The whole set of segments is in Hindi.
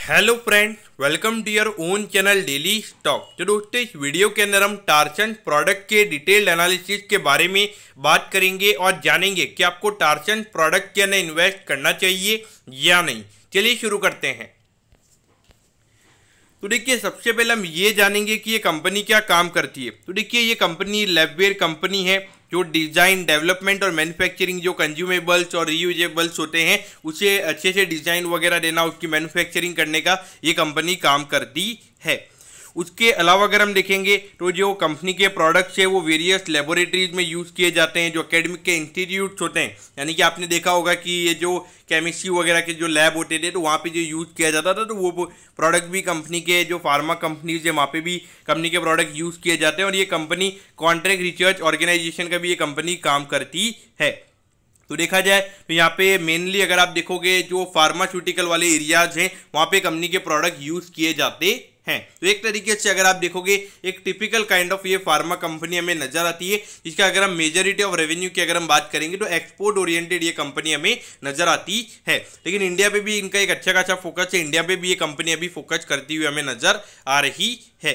Hello friend, welcome to your own channel daily stock. तो दोस्तों, इस वीडियो के अंदर हम टार्सन प्रोडक्ट के डिटेल्ड एनालिसिस के बारे में बात करेंगे और जानेंगे कि आपको टार्सन प्रोडक्ट के अंदर इन्वेस्ट करना चाहिए या नहीं। चलिए शुरू करते हैं। तो देखिए, सबसे पहले हम ये जानेंगे कि ये कंपनी क्या काम करती है। तो देखिए, ये कंपनी लैबवेयर कंपनी है जो डिज़ाइन, डेवलपमेंट और मैन्युफैक्चरिंग, जो कंज्यूमेबल्स और रीयूजेबल्स होते हैं उसे अच्छे से डिज़ाइन वगैरह देना, उसकी मैन्युफैक्चरिंग करने का ये कंपनी काम करती है। उसके अलावा अगर हम देखेंगे तो जो कंपनी के प्रोडक्ट्स है वो वेरियस लेबोरेटरीज में यूज़ किए जाते हैं, जो एकेडमिक के इंस्टीट्यूट्स होते हैं। यानी कि आपने देखा होगा कि ये जो केमिस्ट्री वगैरह के जो लैब होते थे तो वहाँ पे जो यूज़ किया जाता था, तो वो प्रोडक्ट भी कंपनी के जो फार्मा कंपनीज है वहाँ पे भी कंपनी के प्रोडक्ट यूज़ किए जाते हैं। और ये कंपनी कॉन्ट्रैक्ट रिसर्च ऑर्गेनाइजेशन का भी ये कंपनी काम करती है। तो देखा जाए तो यहाँ पे मेनली अगर आप देखोगे जो फार्मास्यूटिकल वाले एरियाज हैं वहाँ पे कंपनी के प्रोडक्ट यूज़ किए जाते हैं। तो एक तरीके से अगर आप देखोगे एक टिपिकल काइंड ऑफ ये फार्मा कंपनी हमें नजर आती है। इसका अगर हम मेजॉरिटी ऑफ रेवेन्यू की अगर हम बात करेंगे तो एक्सपोर्ट ओरिएंटेड ये कंपनी हमें नजर आती है। लेकिन इंडिया पे भी इनका एक अच्छा खासा फोकस है। इंडिया पे भी ये कंपनी अभी फोकस करती हुई हमें नजर आ रही है।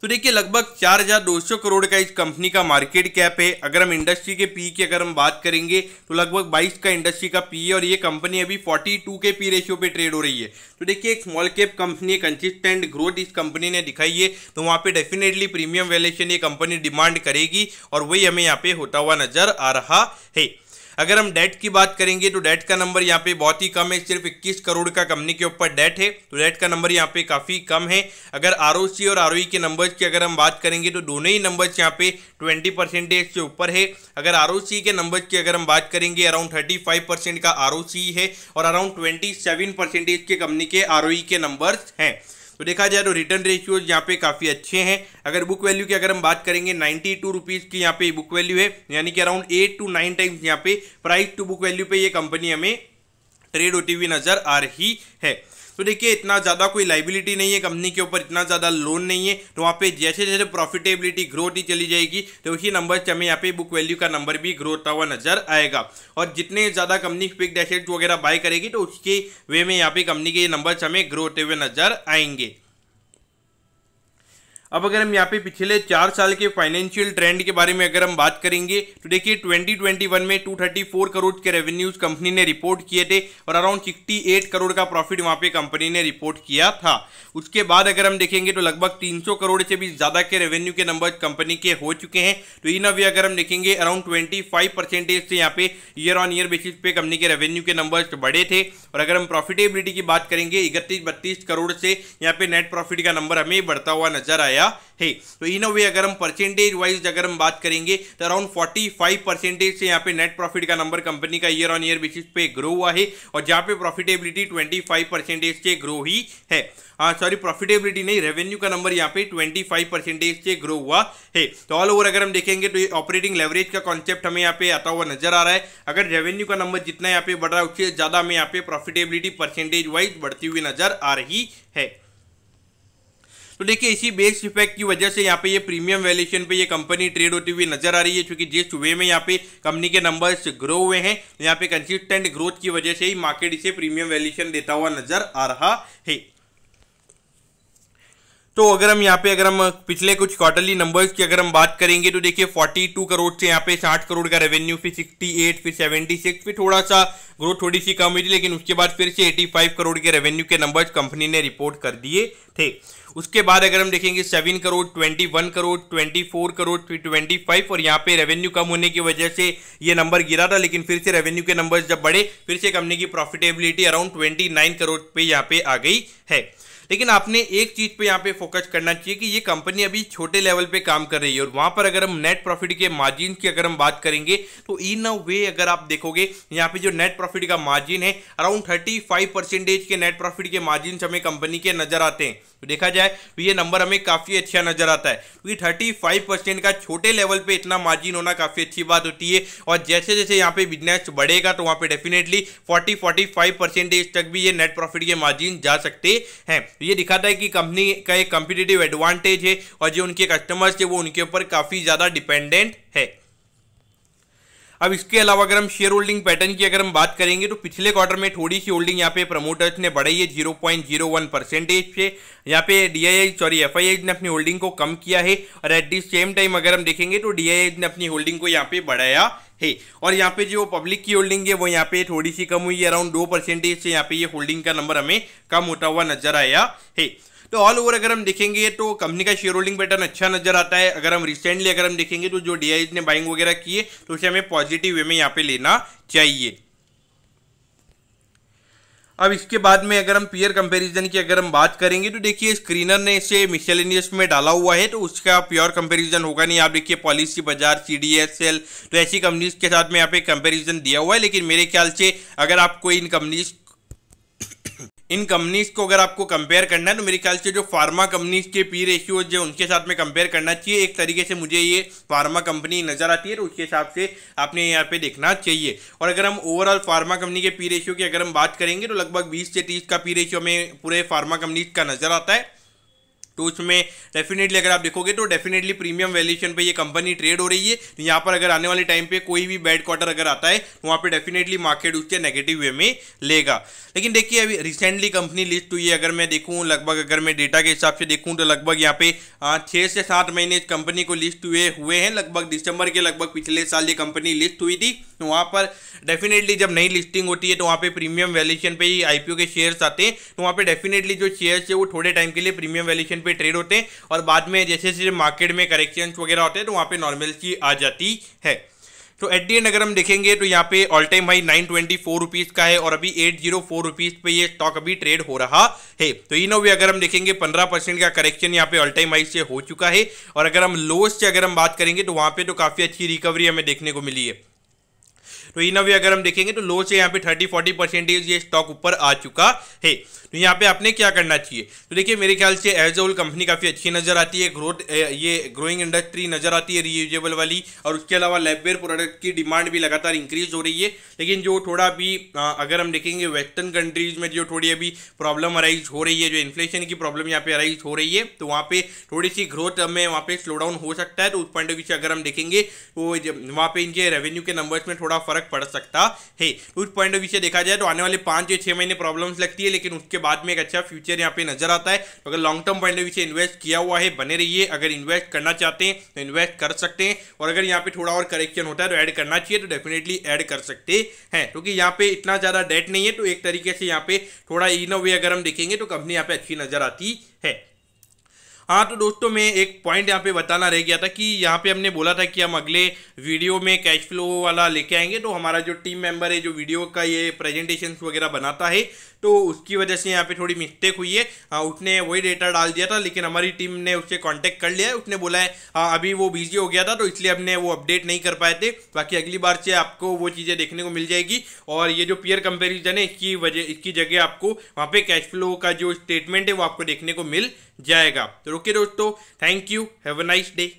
तो देखिए, लगभग 4,200 करोड़ का इस कंपनी का मार्केट कैप है। अगर हम इंडस्ट्री के पी की अगर हम बात करेंगे तो लगभग 22 का इंडस्ट्री का पी है और ये कंपनी अभी 42 के पी रेशियो पे ट्रेड हो रही है। तो देखिए, एक small cap company, consistent growth इस कंपनी ने दिखाई है, तो वहाँ पे डेफिनेटली प्रीमियम वैल्यूएशन ये कंपनी डिमांड करेगी और वही हमें यहाँ पे होता हुआ नजर आ रहा है। अगर हम डेट की बात करेंगे तो डेट का नंबर यहाँ पे बहुत ही कम है, सिर्फ 21 करोड़ का कंपनी के ऊपर डेट है। तो डेट का नंबर यहाँ पे काफ़ी कम है। अगर आरओसी और आरओई के नंबर्स की अगर हम बात करेंगे तो दोनों ही नंबर्स यहाँ पे 20% से ऊपर है। अगर आरओसी के नंबर्स की अगर हम बात करेंगे अराउंड 35% का आरओसी है और अराउंड 27% के कंपनी के आरओई के नंबर्स हैं। तो देखा जाए तो रिटर्न रेशियोज यहाँ पे काफ़ी अच्छे हैं। अगर बुक वैल्यू की अगर हम बात करेंगे 92 रुपीज़ की यहाँ पे बुक वैल्यू है, यानी कि अराउंड 8 to 9 टाइम्स यहाँ पे प्राइस टू बुक वैल्यू पे ये कंपनी हमें ट्रेड होती हुई नजर आ रही है। तो देखिए, इतना ज़्यादा कोई लाइबिलिटी नहीं है कंपनी के ऊपर, इतना ज़्यादा लोन नहीं है। तो वहाँ पे जैसे जैसे प्रॉफिटेबिलिटी ग्रोथ ही चली जाएगी तो उसी नंबर से हमें यहाँ पे बुक वैल्यू का नंबर भी ग्रो होता हुआ नजर आएगा। और जितने ज़्यादा कंपनी फिक्स्ड एसेट्स वगैरह बाय करेगी तो उसके वे में यहाँ पे कंपनी के ये नंबर हमें ग्रो होते हुए नजर आएंगे। अब अगर हम यहाँ पे पिछले 4 साल के फाइनेंशियल ट्रेंड के बारे में अगर हम बात करेंगे तो देखिए, 2021 में 234 करोड़ के रेवेन्यूज कंपनी ने रिपोर्ट किए थे और अराउंड 68 करोड़ का प्रॉफिट वहाँ पे कंपनी ने रिपोर्ट किया था। उसके बाद अगर हम देखेंगे तो लगभग 300 करोड़ से भी ज़्यादा के रेवेन्यू के नंबर कंपनी के हो चुके हैं। तो इन अवे अगर हम देखेंगे अराउंड 25% से यहाँ पे ईयर ऑन ईयर बेसिस पे कंपनी के रेवेन्यू के नंबर्स बढ़े थे। और अगर हम प्रॉफिटेबिलिटी की बात करेंगे 31-32 करोड़ से यहाँ पे नेट प्रॉफिट का नंबर हमें बढ़ता हुआ नजर आया है। तो इन अ वे अगर हम परसेंटेज वाइज अगर हम बात करेंगे तो अराउंड 45% से यहाँ पे नेट प्रॉफिट का नंबर कंपनी का ईयर ऑन ईयर बेसिस पे ग्रो हुआ है और जहाँ पे प्रॉफिटेबिलिटी 25% से ग्रो ही है। प्रॉफिटेबिलिटी नहीं, रेवेन्यू का नंबर यहाँ पे 25% से ग्रो हुआ है। तो ऑल ओवर अगर हम देखेंगे तो ये ऑपरेटिंग लेवरेज का कॉन्सेप्ट हमें यहाँ पे आता हुआ नजर आ रहा है। अगर रेवेन्यू का नंबर जितना यहाँ पे बढ़ रहा है उससे ज़्यादा हमें यहाँ पे प्रॉफिटेबिलिटी परसेंटेज वाइज बढ़ती हुई नजर आ रही है। तो देखिए, इसी बेस इफेक्ट की वजह से यहाँ पे ये प्रीमियम वैल्यूएशन पे ये कंपनी ट्रेड होती हुई नजर आ रही है, क्योंकि जिस वे में यहाँ पे कंपनी के नंबर्स ग्रो हुए हैं यहाँ पे कंसिस्टेंट ग्रोथ की वजह से ही मार्केट इसे प्रीमियम वैल्यूएशन देता हुआ नजर आ रहा है। तो अगर हम यहाँ पे अगर हम पिछले कुछ क्वार्टरली नंबर्स की अगर हम बात करेंगे तो देखिए, 42 करोड़ से यहाँ पे 60 करोड़ का रेवेन्यू, फिर 68, फिर 76, फिर थोड़ा सा ग्रोथ थोड़ी सी कम हुई थी, लेकिन उसके बाद फिर से 85 करोड़ के रेवेन्यू के नंबर्स कंपनी ने रिपोर्ट कर दिए थे। उसके बाद अगर हम देखेंगे 7 करोड़, 21 करोड़, 24 करोड़, फिर 25 और यहाँ पे रेवेन्यू कम होने की वजह से ये नंबर गिरा था, लेकिन फिर से रेवेन्यू के नंबर्स जब बढ़े फिर से कंपनी की प्रॉफिटेबिलिटी अराउंड 29 करोड़ पे यहाँ पे आ गई है। लेकिन आपने एक चीज पे यहाँ पे फोकस करना चाहिए कि ये कंपनी अभी छोटे लेवल पे काम कर रही है और वहां पर अगर हम नेट प्रॉफिट के मार्जिन की अगर हम बात करेंगे तो इन अ वे अगर आप देखोगे यहाँ पे जो नेट प्रॉफिट का मार्जिन है अराउंड 35% के नेट प्रॉफिट के मार्जिन हमें कंपनी के नजर आते हैं। तो देखा जाए तो ये नंबर हमें काफी अच्छा नजर आता है, क्योंकि 35% का छोटे लेवल पे इतना मार्जिन होना काफी अच्छी बात होती है। और जैसे जैसे यहाँ पे बिजनेस बढ़ेगा तो वहाँ पे डेफिनेटली 40-45% तक भी ये नेट प्रॉफिट के मार्जिन जा सकते हैं। तो ये दिखाता है कि कंपनी का एक कॉम्पिटिटिव एडवांटेज है और जो उनके कस्टमर्स है वो उनके ऊपर काफी ज्यादा डिपेंडेंट है। अब इसके अलावा अगर हम शेयर होल्डिंग पैटर्न की अगर हम बात करेंगे तो पिछले क्वार्टर में थोड़ी सी होल्डिंग यहाँ पे प्रमोटर्स ने बढ़ाई है 0.01% से। यहाँ पे एफआईआई ने अपनी होल्डिंग को कम किया है और एट दी सेम टाइम अगर हम देखेंगे तो डीआईआई ने अपनी होल्डिंग को यहाँ पे बढ़ाया है। और यहाँ पे जो पब्लिक की होल्डिंग है वो यहाँ पे थोड़ी सी कम हुई है, अराउंड 2% से यहाँ पे ये होल्डिंग का नंबर हमें कम होता हुआ नजर आया है। तो ऑल ओवर अगर हम देखेंगे तो कंपनी का शेयर होल्डिंग पैटर्न अच्छा नजर आता है। अगर हम रिसेंटली अगर हम देखेंगे तो जो डीआईआई ने बाइंग वगैरह की है तो उसे हमें पॉजिटिव वे में यहाँ पे लेना चाहिए। अब इसके बाद में अगर हम पीयर कंपैरिजन की अगर हम बात करेंगे तो देखिए स्क्रीनर ने इसे मिसलेनियस में डाला हुआ है तो उसका प्योर कंपैरिजन होगा नहीं। आप देखिए पॉलिसी बाजार, सीडीएसएल, तो ऐसी कंपनीज के साथ में यहाँ पे कंपैरिजन दिया हुआ है। लेकिन मेरे ख्याल से अगर आपको इन कंपनीज को अगर आपको कंपेयर करना है तो मेरे ख्याल से जो फार्मा कंपनीज के पी रेशियो जो उनके साथ में कंपेयर करना चाहिए। एक तरीके से मुझे ये फार्मा कंपनी नजर आती है तो उसके हिसाब से आपने यहाँ पे देखना चाहिए। और अगर हम ओवरऑल फार्मा कंपनी के पी रेशियो की अगर हम बात करेंगे तो लगभग 20 से 30 का पी रेशियो में पूरे फार्मा कंपनीज का नजर आता है। तो उसमें डेफिनेटली अगर आप देखोगे तो डेफिनेटली प्रीमियम वैल्यूएशन पे ये कंपनी ट्रेड हो रही है। तो यहाँ पर अगर आने वाले टाइम पे कोई भी बैड क्वार्टर अगर आता है तो वहाँ पे डेफिनेटली मार्केट उसके नेगेटिव वे में लेगा। लेकिन देखिए अभी रिसेंटली कंपनी लिस्ट हुई है, अगर मैं देखूँ लगभग अगर मैं डेटा के हिसाब से देखूँ तो लगभग यहाँ पे 6 से 7 महीने कंपनी को लिस्ट हुए हैं। लगभग दिसंबर के लगभग पिछले साल ये कंपनी लिस्ट हुई थी। तो वहाँ पर डेफिनेटली जब नई लिस्टिंग होती है तो वहाँ पे प्रीमियम वैल्यूएशन पे ही आईपीओ के शेयर्स आते हैं। तो वहाँ पे डेफिनेटली जो शेयर्स है वो थोड़े टाइम के लिए प्रीमियम वैल्यूएशन पे ट्रेड होते हैं और बाद में जैसे जैसे मार्केट में करेक्शंस वगैरह होते हैं तो वहाँ पे नॉर्मलसी आ जाती है। तो एट दी एंड अगर हम देखेंगे तो यहाँ पे ऑल टाइम हाई 924 रुपीज़ का है और अभी 804 रुपीज़ पे ये स्टॉक अभी ट्रेड हो रहा है। तो इन वे अगर हम देखेंगे 15% का करेक्शन यहाँ पे ऑल टाइम हाई से हो चुका है। और अगर हम लोज से अगर हम बात करेंगे तो वहाँ पे तो काफ़ी अच्छी रिकवरी हमें देखने को मिली है। तो इन वे अगर हम देखेंगे तो लो से यहाँ पे 30-40% ये स्टॉक ऊपर आ चुका है। तो यहाँ पे आपने क्या करना चाहिए तो देखिए मेरे ख्याल से एज ए होल कंपनी काफ़ी अच्छी नज़र आती है। ये ग्रोइंग इंडस्ट्री नज़र आती है रीयूजेबल वाली। और उसके अलावा लैबवेयर प्रोडक्ट की डिमांड भी लगातार इंक्रीज हो रही है। लेकिन जो थोड़ा अभी अगर हम देखेंगे वेस्टर्न कंट्रीज में जो थोड़ी अभी प्रॉब्लम अराइज हो रही है, जो इन्फ्लेशन की प्रॉब्लम यहाँ पे अराइज हो रही है, तो वहाँ पे थोड़ी सी ग्रोथ में वहाँ पे स्लो डाउन हो सकता है। तो उस पॉइंट ऑफ व्यू से अगर हम देखेंगे तो वहाँ पे इनके रेवेन्यू के नंबर्स में थोड़ा फर्क पड़ सकता है। उस पॉइंट ऑफ व्यू से देखा जाए तो आने वाले 5 या 6 महीने प्रॉब्लम्स लगती है, लेकिन उसके बाद में एक अच्छा फ्यूचर यहाँ पे नजर आता है। तो अगर long term point of view से इन्वेस्ट किया हुआ है बने रहिए। अगर इन्वेस्ट करना चाहते हैं तो इन्वेस्ट कर सकते हैं और अगर यहाँ पे थोड़ा और करेक्शन होता है तो ऐड करना चाहिए तो डेफिनेटली ऐड कर सकते हैं, क्योंकि यहाँ पे इतना ज़्यादा डेट नहीं है। तो एक तरीके से यहाँ पे थोड़ा इन वे अगर हम देखेंगे तो कंपनी यहाँ पे अच्छी नजर आती है। हाँ तो दोस्तों मैं एक पॉइंट यहाँ पे बताना रह गया था कि यहाँ पे हमने बोला था कि हम अगले वीडियो में कैश फ्लो वाला लेके आएंगे। तो हमारा जो टीम मेंबर है जो वीडियो का ये प्रेजेंटेशन वगैरह बनाता है तो उसकी वजह से यहाँ पे थोड़ी मिस्टेक हुई है। उसने वही डेटा डाल दिया था लेकिन हमारी टीम ने उससे कांटेक्ट कर लिया है। उसने बोला है अभी वो बिजी हो गया था तो इसलिए हमने वो अपडेट नहीं कर पाए थे। बाकी अगली बार से आपको वो चीज़ें देखने को मिल जाएगी। और ये जो पीयर कंपेरिजन है इसकी जगह आपको वहाँ पे कैश फ्लो का जो स्टेटमेंट है वो आपको देखने को मिल जाएगा। तो ओके दोस्तों, thank you, have a nice day.